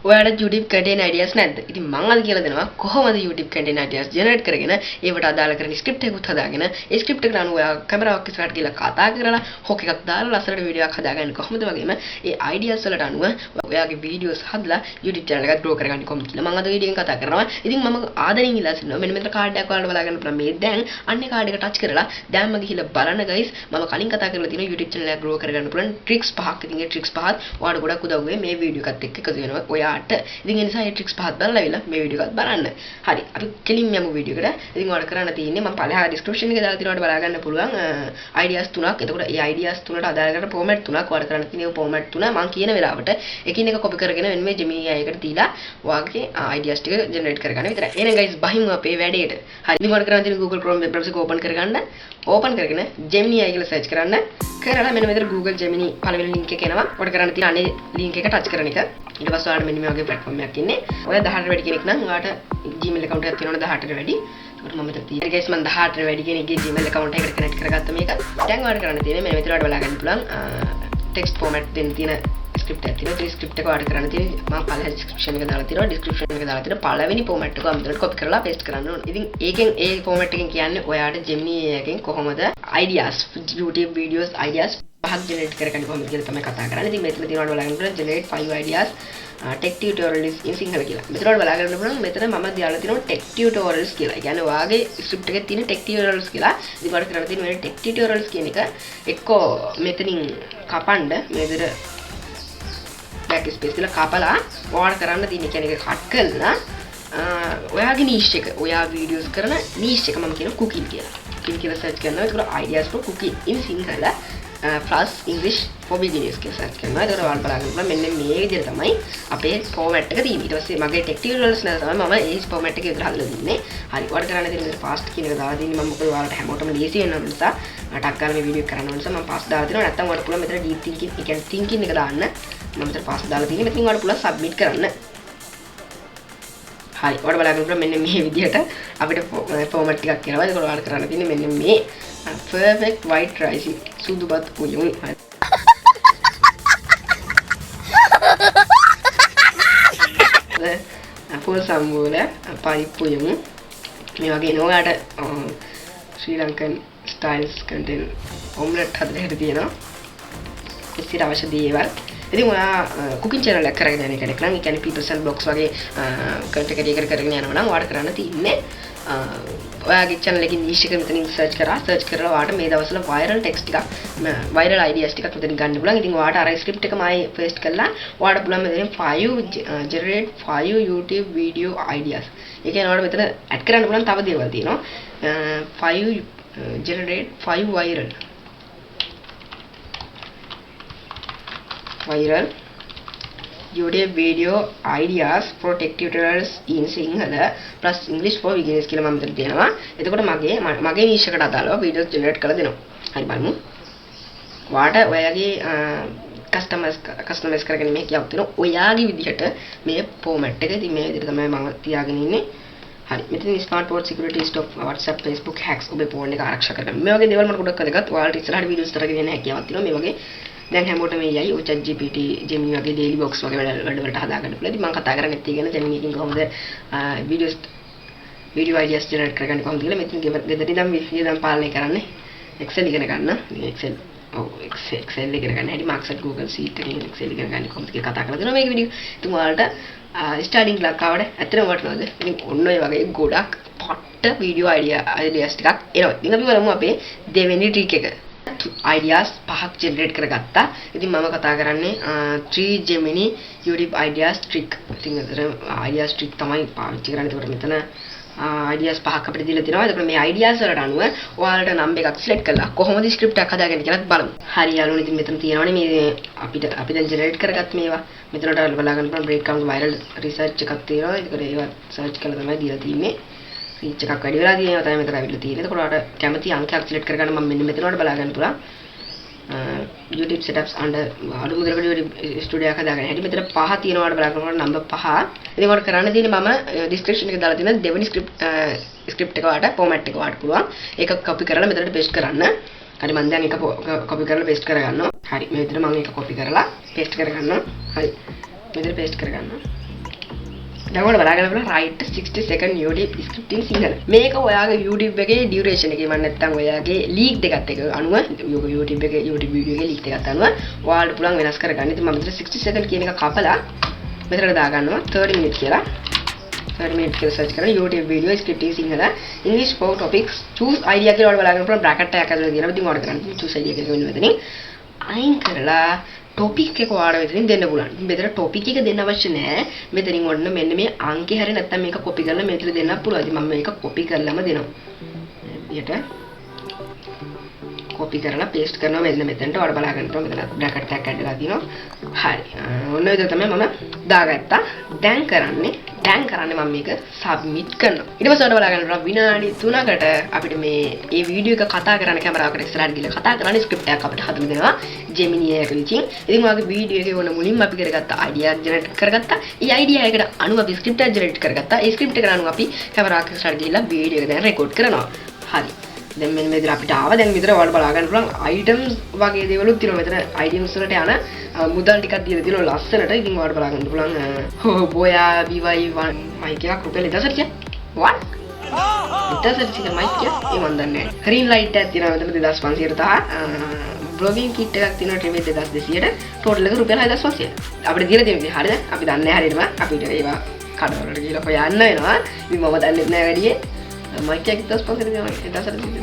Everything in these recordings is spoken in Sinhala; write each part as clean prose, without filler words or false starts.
ඔයාලට YouTube content ideas නැද්ද? ඉතින් මම අද කියලා දෙනවා කොහොමද YouTube content ideas generate කරගෙන ඒවට අදාළ කරන script එකකුත් හදාගෙන ඒ script එකට අනුව ඔයා කැමරාවක් ඉස්සරහට ගිහලා කතා කරලා හොක් එකක් දාලා ලස්සනට වීඩියෝ එකක් හදාගන්න කොහොමද වගේම ඒ ideas වලට අනුව ඔයාගේ videos හදලා YouTube channel එකක් grow කරගන්න කොහොමද කියලා මම අද වීඩියෝ එකෙන් කතා කරනවා. ඉතින් මම ආදරෙන් ඉල්ලා සිටිනවා මෙන්න මෙතන කාඩ් එකක් ඔයාලට බලා ගන්න පුළුවන්. මේ දැන් අන්නේ කාඩ් එක touch කරලා දැන්ම ගිහිල්ලා බලන්න guys මම කලින් කතා කරලා තියෙනවා YouTube channel එක grow කරගන්න පුළුවන් tricks පහක්. ඉතින් ඒ tricks පහත් ඔයාලට ගොඩක් උදව් වෙයි මේ වීඩියෝ එකත් එක්ක එකතු වෙනවා ඔයාට. ඉතින් නිසා ඒ ට්‍රික්ස් පහත් බලලා ඉවලා මේ වීඩියෝ එකත් බලන්න. හරි. අපි කෙලින්ම යමු වීඩියෝ එකට. ඉතින් ඔයාලට කරන්න තියෙන්නේ මම පළවෙනි description එකේ දාලා තියෙනවා බලා ගන්න පුළුවන් ideas තුනක්. එතකොට ඒ ideas තුනට අදාළ කරන format තුනක් ඔයාලට කරන්න තියෙන format තුන මම කියන වෙලාවට එකින් එක copy කරගෙන මෙන්න මේ Gemini AI එකට දීලා ඔයාගේ ideas ටික generate කරගන්න විතරයි. එහෙනම් guys බහිමු අපේ වැඩේට. හරි. ඉතින් ඔයාලට කරන්න තියෙන්නේ Google Chrome web browser එක open කරගන්න. open කරගෙන Gemini AI කියලා search කරන්න. කරලා මෙන්න මෙතන Google Gemini පළවෙනි link එක එනවා. ඔයාලට කරන්න තියෙන අනේ link එක touch කරන එක. ඊට පස්සේ ඔයාලට මෙන්න මේ වගේ platform එකක් ඉන්නේ. ඔය 18ට වැඩි කෙනෙක් නම් ඔයාලට Gmail account එකක් තියෙනවනේ 18ට වැඩි. ඒකට මම මෙතන තියෙන්නේ guys මම 18ට වැඩි කෙනෙක්ගේ Gmail account එකකට connect කරගත්ත මේක. දැන් ඔයාලට කරන්න තියෙන්නේ මෙන්න මෙතන ඔයාලට බලා ගන්න පුළුවන් text format දෙන්න තියෙන script එකක් තියෙනවා. ඒ script එක ඔයාලට කරන්න තියෙන්නේ මම පළවෙනි description එක දාලා තියෙනවා. description එක දාලා තියෙන පළවෙනි format එක අමුතුවට copy කරලා paste කරන්න ඕනේ. ඉතින් ඒකෙන් ඒ format එකෙන් කියන්නේ ඔයාලට Gemini එකෙන් කොහොමද ideas YouTube videos ideas පහක් generate කරගන්න කොහොමද කියලා තමයි කතා කරන්නේ. ඉතින් මෙතන තියෙනවා බලන්න පුළුවන් generate 5 ideas tech tutorials in Sinhala කියලා. මෙතන ඔයාලා බලා ගන්න පුළුවන් මෙතන මම දාලා තියෙනවා tech tutorials කියලා. ඒ කියන්නේ ඔයාගේ script එකේ තියෙන tech tutorials කියලා. ඉතින් ඔයාලට කරන්න තියෙන්නේ මේ tech tutorials කියන එක එක්කෝ මෙතනින් කපන්න මේ විදිහට back space කියලා කපලා ඔයාලට කරන්න තියෙන්නේ කියන්නේ ඒක cut කරලා ඔයාගේ niche එක ඔයා videos කරන niche එක මම කියන cooking කියලා. cooking කියලා search කරනවා. ඒක ideas for cooking in Sinhala plus English for beginners කියලා search කරනවා. ඒක ඔයාලා බලන්න පුළුවන් මෙන්න මේ විදිහට තමයි අපේ format එක තියෙන්නේ. ඊට පස්සේ මගේ tech tutorials නේද තමයි මම මේ format එකේ විතර හදලා දෙන්නේ. හරි. ඔයාලට කරන්න දෙන්නේ මෙතන fast කියන එක දාලා දෙන්නේ මම මොකද ඔයාලට හැමෝටම ලේසි වෙන නිසා ටක් ගාලා මේ වීඩියෝ එක කරන්න ඕන නිසා මම fast දාලා දෙනවා. නැත්නම් ඔයාලට පුළුවන් මෙතන deep thinking ඒ කියන්නේ thinking එක දාන්න. මම මෙතන fast දාලා තියෙන්නේ. මෙතනින් ඔයාලට පුළුවන් submit කරන්න. හරි. ඔයාලට බලන්න පුළුවන් මෙන්න මේ විදිහට අපිට format ටිකක් එනවා. ඒක ඔයාලට කරන්න තියෙන්නේ මෙන්න මේ perfect white rice සුදු බත් පුයුම්. අපෝ සම්බෝල පරිප්පුයම මේ වගේ නෝයාට ශ්‍රී ලංකන් ස්ටයිල්ස් content omelette හදලා හිට තියෙනවා. ඉතින් අවශ්‍ය දේවල්. ඉතින් ඔයා cooking channel එකක් කරගෙන යන කෙනෙක් නම් ඒ කියන්නේ people's and blogs වගේ content එකක් කරගෙන යනවා නම් ඔයාලට කරන්න තියෙන්නේ ඔයාගේ channel එකේ niche එක මෙතනින් search කරලා ඔයාලට මේ දවස්වල viral text ටිකක් viral ideas ටිකක් මෙතනින් ගන්න පුළුවන්. ඉතින් ඔයාලට අර script එකම ආයේ paste කරලා ඔයාලට පුළුවන් මෙතනින් 5 generate 5 YouTube video ideas. ඒ කියන්නේ ඔයාලට මෙතන add කරන්න පුළුවන් තව දේවල් තියෙනවා. 5 generate 5 viral YouTube video ideas for tech tutorials in Sinhala plus English for beginners කියලා මම මෙතන දෙනවා. එතකොට මගේ niche එකට අදාළව videos generate කරලා දෙනවා. හරි බලමු. ඔයාට ඔයාගේ customize කරගෙන මේක යවුත් වෙනවා. ඔයාගේ විදිහට මේ format එක ඉතින් මේ විදිහට තමයි මම තියාගෙන ඉන්නේ. හරි. මෙතන smart port security stop WhatsApp Facebook hacks ඔබේ phone එක ආරක්ෂා කරගන්න. මේ වගේ දේවල් මට ගොඩක් වැදගත්. ඔයාලට ඉස්සරහට videos තරගෙන යන හැකියාවක් තියෙනවා. මේ වගේ දැන් හැමෝටම මේයි ඔය chat GPT Gemini වගේ daily box වගේ වැඩ වලට හදා ගන්න පුළුවන්. ඉතින් මම කතා කරන්නේ ඒත් ගැන Gemini එකකින් කොහොමද video ideas generate කරගන්නේ කොහොමද කියලා මෙතන ගෙදර ඉඳන් විදිහට පාලනය කරන්නේ Excel ඉගෙන ගන්න. Excel Excel ඉගෙන ගන්න හැටි Microsoft Google Sheet එකකින් Excel ඉගෙන ගන්න කොහොමද කියලා කතා කරලා දෙනවා මේක වීඩියෝ. ඉතින් ඔයාලට starting class ආවද ඇත්තටම වටනවද? ඉතින් ඔන්න ඔය වගේ ගොඩක් පොට්ට video ideas ටිකක් එනවා. ඉතින් අපි බලමු අපේ දෙවෙනි trick එක. ideas පහක් generate කරගත්තා. ඉතින් මම කතා කරන්නේ 3 Gemini YouTube ideas trick. ඉතින් ideas trick තමයි පාවිච්චි කරන්නේ. ඒකට මෙතන ideas පහක් අපිට දීලා තියෙනවා. ඒකට මේ ideas වලට අනුව ඔයාලට number එකක් select කරලා කොහොමද script එකක් හදාගන්නේ කියලා බලමු. හරි යාළුවනේ ඉතින් මෙතන තියෙනවානේ මේ අපි දැන් generate කරගත්ත මේවා. මෙතනට බලා ගන්න පුළුවන් breakdown viral research එකක් තියෙනවා. ඒකට ඒවා search කරලා තමයි දීලා තියෙන්නේ. reach එකක් වැඩි වෙලා තියෙනවා තමයි මෙතන අවිල්ල තියෙන්නේ. එතකොට ඔයාලට කැමති අංකයක් select කරගන්න මම මෙන්න මෙතන වලට බලා ගන්න පුළුවන්. YouTube setups under අලුත් මුදලකට YouTube studio එකක් හදාගන්න හැටි මෙතන පහ තියෙනවා වලට බලා ගන්නකොට number 5. ඉතින් ඔයාලට කරන්න තියෙන්නේ මම description එකේ දාලා තියෙන දෙවෙනි script එක ඔයාලට format එක ඔයාලට පුළුවන්. ඒක copy කරලා මෙතනට paste කරන්න. හරි මම දැන් ඒක copy කරලා paste කරගන්නවා. හරි මේ විදිහට මම ඒක copy කරලා paste කරගන්නවා. හරි. මෙතන paste කරගන්නවා. දැන් ඔයාලා බලාගන්න පුළුවන් right 60 second YouTube script in Sinhala. මේක ඔයාගේ YouTube එකේ duration එකේ මම නැත්තම් ඔයාගේ leak එකත් එක අනුව YouTube එකේ YouTube video එකේ leak එකත් අනුව ඔයාලට පුළුවන් වෙනස් කරගන්න. ඉතින් මම මෙතන 60 second කියන එක කපලා මෙතනට දාගන්නවා 30 minutes කියලා. 30 minutes කියලා search කරලා YouTube video script in Sinhala English for topics choose idea කියලා ඔයාලා බලාගන්න පුළුවන් bracket එකක් ඇතුළේ තියෙනවා. ඉතින් ඔයාලට කරන්න choose idea කියලා වෙන මෙතනින් අයින් කරලා topic එක ඔයාලා මෙතනින් දෙන්න පුළුවන්. මෙතන topic එක දෙන්න අවශ්‍ය නැහැ. මෙතනින් ඔන්න මෙන්න මේ අංකේ හැරි නැත්නම් මේක copy කරලා මෙතන දෙන්න පුළුවන්. ඉතින් මම මේක copy කරලාම දෙනවා. ඊට copy කරලා paste කරනවා මෙතනට ඔයාලා බලා ගන්න පුළුවන්. මෙතන bracket එකක් ඇඩ් වෙලා තියෙනවා. හරි. ඔන්න ඒක තමයි මම දාගත්තා. දැන් කරන්නේ මම මේක submit කරනවා. ඊට පස්සේ ඔයාලා බලා ගන්න පුළුවන් විනාඩි 3කට අපිට මේ වීඩියෝ එක කතා කරන්න කැමරාවකට ඉස්සරහට ගිහලා කතා කරන්න ස්ක්‍රිප්ට් එකක් අපිට හදලා දෙනවා Gemini එක විසින්. ඉතින් ඔයාගේ වීඩියෝ එකේ ඕන මුලින්ම අපි කරගත්ත idea generate කරගත්තා. ඒ idea එකට අනුව අපි ස්ක්‍රිප්ට් එක generate කරගත්තා. ඒ ස්ක්‍රිප්ට් එකට අනුව අපි කැමරාවකට ඉස්සරහට ගිහලා වීඩියෝ එක දැන් රෙකෝඩ් කරනවා. හරි. දැන් මෙන්න මෙතන අපිට ආවා. දැන් මෙතන ඔයාලට බලා ගන්න පුළුවන් items වගේ දේවලුත් තියෙනවා. මෙතන items වලට යන මුදල් ටිකක් දීලා තියෙනවා ලස්සනට. ඉතින් ඔයාලට බලා ගන්න පුළුවන් බෝයා BY1 mic එකක් රුපියල් 1000ක්. what? 1000ක් mic එක ඒ මන් දන්නේ නැහැ. green light එකක් තියෙනවා මෙතන 2500ට තහ vlogging kit එකක් තියෙනවා trim 2200ට total එක රුපියල් 6500. අපිට දීලා තියෙන විදිහ හරිද? අපි දන්නේ නැහැ හරියටම. අපිට ඒවා කඩවලට ගිහලා හොයන්න වෙනවා. ඉතින් මම දන්නේ නැහැ වැඩියේ. mic එක 10% දෙනවා 1000ට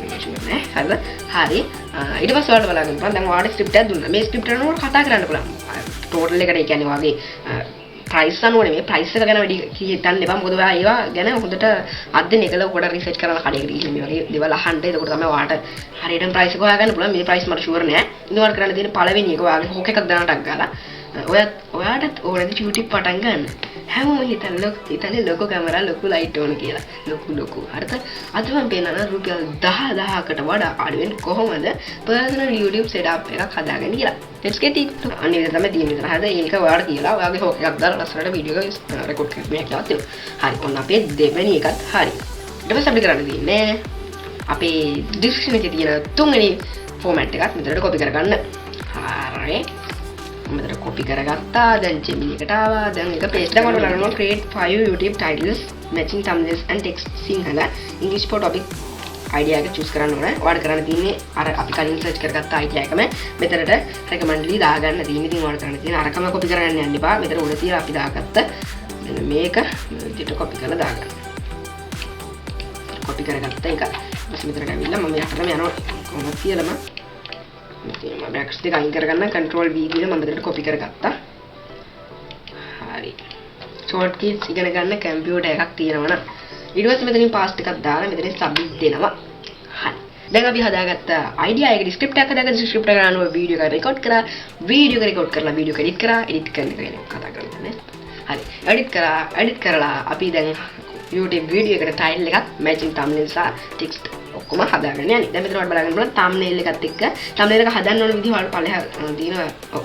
නේ. හරිද? හරි. ඊට පස්සේ ඔයාලට බලන්න පුළුවන්. දැන් ඔයාලට ස්ක්‍රිප්ට් එකක් දුන්නා. මේ ස්ක්‍රිප්ට් එක නෝර කතා කරන්න පුළුවන්. ටෝටල් එකට ඒ කියන්නේ වගේ ප්‍රයිස් අනුව නෙමෙයි ප්‍රයිස් එක ගැන වැඩි හිතන්න එපා. මොකද ඔයා ඒවා ගැන හොඳට අධ්‍යයනය කළා පොඩ රිසර්ච් කරලා කඩේකට ගිහින් මේ වගේ දේවල් අහන්න. එතකොට තමයි ඔයාලට හරියටම ප්‍රයිස් එක හොයාගන්න පුළුවන්. මේ ප්‍රයිස් මට ෂුවර් නෑ. ඉතින් ඔයාලට කරන්න තියෙන පළවෙනි එක ඔයාගේ හොක් එකක් දානටක් ගාලා ඔයාටත් ඕනද YouTube පටන් ගන්න. හැමෝම හිතන්නේ ලොකු කැමරා ලොකු ලයිට් ඕන කියලා. ලොකු. හරිද? අද මම පේනවා රුපියල් 10000කට වඩා අඩුවෙන් කොහොමද personal YouTube setup එකක් හදාගන්නේ කියලා. let's get it. අනිත් එක තමයි තියෙන්නේ මෙතන. හරිද? ඒක ඔයාලට කියලා ඔයාගේ හොක් එකක් දාලා ලස්සනට වීඩියෝ එක රෙකෝඩ් කරන්න මේක කියලා තියෙනවා. හරි. ඔන්න අපේ දෙවෙනි එකත් හරි. ඊට පස්සේ අපිට කරන්න තියෙන්නේ අපේ description එකේ තියෙන තුන්වෙනි format එකත් මෙතනට copy කරගන්න. හරි. මෙතන copy කරගත්තා. දැන් Gemini එකට ආවා. දැන් ඒක paste කරලා මම බලනවා create 5 YouTube titles matching thumbnails and text Sinhala English for topic idea එක choose කරන්න ඕනේ. ඔයාලට කරන්න තියෙන්නේ අර අපි කලින් search කරගත්ත idea එකම මෙතනට recommendly දාගන්න තියෙන්නේ. ඉතින් ඔයාලට කරන්න තියෙන්නේ අරකම copy කරගන්න යන්න එපා. මෙතන උඩ තියලා අපි දාගත්ත මෙන්න මේක විදිහට copy කරලා දාගන්න. copy කරගත්ත එක. ඊපස්සේ මෙතනට ඇවිල්ලා මම යටටම යනවා කොහොමද කියලාම මම brackets දෙක අයින් කරගන්න control V කියලා මම මෙතනට copy කරගත්තා. හරි. shortcuts ඉගෙන ගන්න computer එකක් තියෙනවා නම් ඊට පස්සේ මෙතනින් paste එකක් දාලා මෙතනින් submit දෙනවා. හරි. දැන් අපි හදාගත්ත idea එකේ script එකක් හදාගත්ත script එක අනුව video එක record කරා. video එක record කරලා video එක edit කරා. edit කරන එක ගැන කතා කරන්නේ. හරි. edit කරලා අපි දැන් YouTube video එකට title එකක් matching thumbnail සහ text ඔක්කොම හදාගන්න යන්නේ. දැන් මෙතන ඔයාලට බලන්න පුළුවන් thumbnail එකත් එක්ක thumbnail එක හදන්න ඕන විදිහ ඔයාලට පළවෙනි තියෙනවා. ඔව්.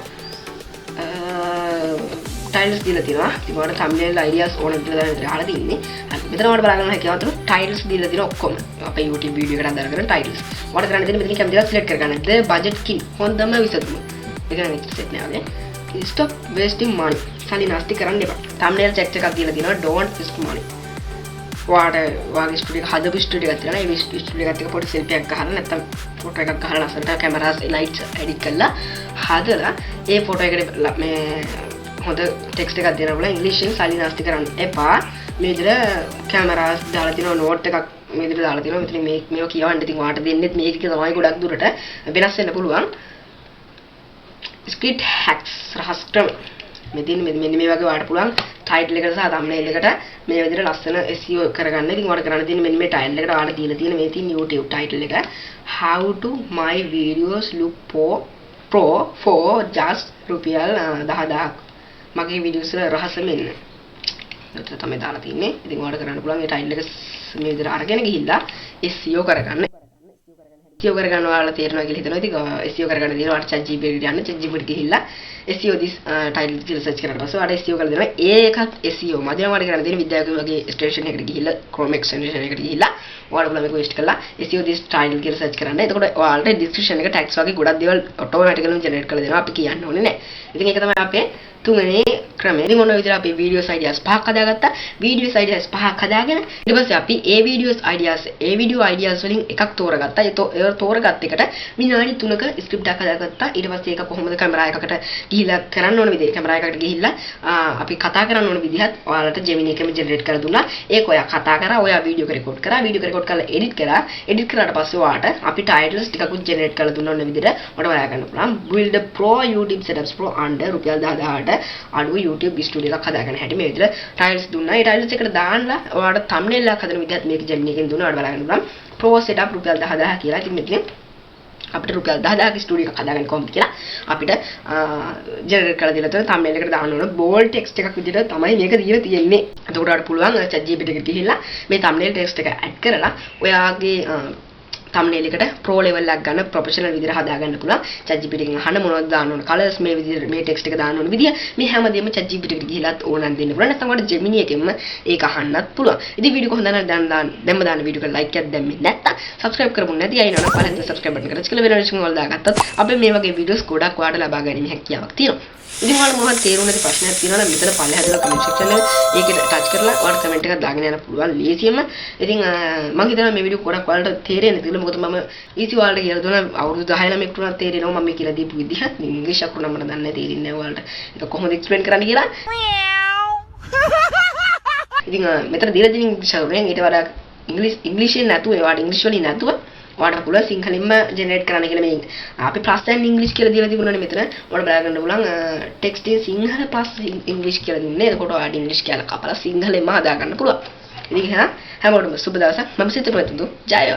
titles දීලා තියෙනවා. ඉතින් ඔයාලට thumbnail ideas ඕන විදිහට දාන්න දාලා තියෙන්නේ. හරි. මෙතන ඔයාලට බලන්න හැකියාව තියෙනවා titles දීලා තියෙනවා ඔක්කොම. අපේ YouTube video එකට හදාගෙන titles. ඔයාලට කරන්න තියෙන්නේ මෙතන කැමති එකක් select කරගන්න. the budget key හොඳම විසඳුම. ඒක නම් set නෑ. stop wasting money. සල්ලි නාස්ති කරන්න එපා. thumbnail check එකක් දීලා තියෙනවා don't waste money. ඔයාගේ ස්ටුඩියෝ එක හදපු ස්ටුඩියෝ එකක් තියෙනවා. ඒ ස්ටුඩියෝ එකත් එක්ක පොඩි සෙල්ෆි එකක් ගහලා නැත්නම් ෆොටෝ එකක් ගහලා ලස්සනට කැමරාස් ලයිට්ස් එඩිට් කරලා හදලා ඒ ෆොටෝ එකට මේ හොඳ ටෙක්ස්ට් එකක් දෙන්න පුළුවන්. ඉංග්‍රීසියෙන් සල්ලි නාස්ති කරන්න එපා. මේ විදිහට කැමරාස් දාලා තියෙනවා නෝට් එකක් මේ විදිහට දාලා තියෙනවා. මෙතන මේක කියවන්න ඉතින් ඔයාලට දෙන්නෙත් මේක තමයි ගොඩක් දුරට වෙනස් වෙන්න පුළුවන්. script hacks රහස් ක්‍රම මෙන්න මේ වගේ ඔයාලට පුළුවන් title එකට සහ thumbnail එකට මේ විදිහට ලස්සන SEO කරගන්න. ඉතින් ඔයාලට කරන්න තියෙන්නේ මෙන්න මේ title එකට ඔයාලට දීලා තියෙන මේ තියෙන YouTube title එක how to my videos look pro for just රුපියල් 10000ක්. මගේ videos වල රහස මෙන්න. ඒක තමයි දාලා තියෙන්නේ. ඉතින් ඔයාලට කරන්න පුළුවන් මේ title එක මේ විදිහට අරගෙන ගිහිල්ලා SEO කරගන්න. SEO කරගන්න ඔයාලා තේරෙනවා කියලා හිතනවා. ඉතින් SEO කරගන්න දිනවා ඔයාලට ChatGPT එකට යන්න. ChatGPT ගිහිල්ලා SEO this title කියලා search කරලා පස්සේ ඔයාලට SEO කරලා දෙනවා. ඒකත් SEO මදින ඔයාලට කරන්න දෙන විද්‍යාවක වගේ extension එකකට ගිහිල්ලා Chrome extension එකට ගිහිල්ලා ඔයාලා බලන්න මේක paste කරලා SEO this title කියලා search කරන්න. එතකොට ඔයාලට description එක tags වගේ ගොඩක් දේවල් automatically generate කරලා දෙනවා. අපි කියන්න ඕනේ නැහැ. ඉතින් ඒක තමයි අපේ තුන්වෙනි ක්‍රමය. ඉතින් ඔන්න ඔය විදිහට අපි videos ideas පහක් හදාගත්තා. videos ideas පහක් හදාගෙන ඊට පස්සේ අපි ඒ video ideas වලින් එකක් තෝරගත්තා. ඒ තෝරගත්ත එකට විනාඩි 3ක ස්ක්‍රිප්ට් එකක් හදාගත්තා. ඊට පස්සේ ඒක කොහොමද කැමරා එකකට ගිහිල්ලා කරන්න ඕන විදිහ කැමරා එකකට ගිහිල්ලා අපි කතා කරන්න ඕන විදිහත් ඔයාලට Gemini එකෙම ජෙනරේට් කරලා දුන්නා. ඒක ඔයා කතා කරා, ඔයා වීඩියෝ එක රෙකෝඩ් කරා, වීඩියෝ එක රෙකෝඩ් කරලා එඩිට් කරා. එඩිට් කරාට පස්සේ ඔයාට අපි ටයිටල්ස් ටිකකුත් ජෙනරේට් කරලා දුන්නා ඔන්න විදිහට ඔයාලට හොයා ගන්න පුළුවන්. Build a Pro YouTube Setups Pro under රුපියල් 10000ට අඩුව YouTube ස්ටුඩියෝ එකක් හදාගන්න හැටි මේ විදිහට ටයිල්ස් දුන්නා. ඒ ටයිල්ස් එකට දාන්නලා ඔයාලට thumbnail එකක් හදන විදිහත් මේක Gemini එකෙන් දුන්නා. ඔයාලට බලන්න පුළුවන්. Pro setup රුපියල් 10000 කියලා. ඉතින් මෙතන අපිට රුපියල් 10000ක ස්ටුඩියෝ එකක් හදාගන්න කොහොමද කියලා අපිට ජෙනරේට් කරලා දීලා තියෙන thumbnail එකට දාන්න ඕන bold text එකක් විදිහට තමයි මේක දීලා තියෙන්නේ. එතකොට ඔයාලට පුළුවන් ChatGPT එකට ගිහිල්ලා මේ thumbnail text එක add කරලා ඔයාගේ thumbnail එකට pro level එකක් ගන්න professional විදිහට හදාගන්න පුළුවන්. ChatGPT එකෙන් අහන්න මොනවද දාන්න ඕන colors මේ විදිහට මේ text එක දාන්න ඕන විදිහ මේ හැමදේම ChatGPT එකට ගිහිල්ලාත් ඕනනම් දෙන්න පුළුවන්. නැත්නම් ඔයාලට Gemini එකෙන්ම ඒක අහන්නත් පුළුවන්. ඉතින් වීඩියෝ කොහොමද දැම්ම දාන්න වීඩියෝ එකට like එකක් දැම්මේ නැත්නම් subscribe කරමුන් නැති අය නෝන පළවෙනි subscribe button එක ක්ලික් කරලා වෙන notification වල දාගත්තත් අපි මේ වගේ videos ගොඩක් ඔයාලට ලබා ගැනීම හැකියාවක් තියෙනවා. ඉතින් ඔයාලා මොකක්ද තේරුම් නැති ප්‍රශ්නයක් තියෙනවා නම් මෙතන පල්ලෙහා දාලා comment section එකේ ඒකට touch කරලා ඔයාලට comment එකක් දාගෙන යන්න පුළුවන් ලේසියෙන්ම. ඉතින් මම හිතනවා මේ වීඩියෝ ගොඩක් ඔයාලට තේරෙන්නේ නැතිල මොකද මම easy ඔයාලට කියලා දුන්නා අවුරුදු 10 ළමෙක් වුණා තේරෙනවා මම මේ කියලා දීපු විදිහ. ඉංග්‍රීසි අකුරු නම් මම දන්නේ තේරෙන්නේ නැහැ ඔයාලට. ඒක කොහොමද explain කරන්න කියලා. ඉතින් මෙතන දීලා තියෙන ඉංග්‍රීසි අකුරෙන් ඊට වඩා ඉංග්‍රීසියෙන් නැතුව ඒවට ඉංග්‍රීසි වලින් නැතුව ඔයාලට පුළුවන් සිංහලෙන්ම ජෙනරේට් කරන්න කියලා මේ අපි plus and english කියලා දීලා තිබුණානේ මෙතන. ඔයාලට බලා ගන්න පුළුවන් text in Sinhala plus english කියලා දුන්නේ. එතකොට ඔයාලට english කියලා කපලා සිංහලෙන්ම හදා ගන්න පුළුවන්. ඉතින් හැමෝටම සුබ දවසක්. මම සිත ප්‍රතිදු ජය.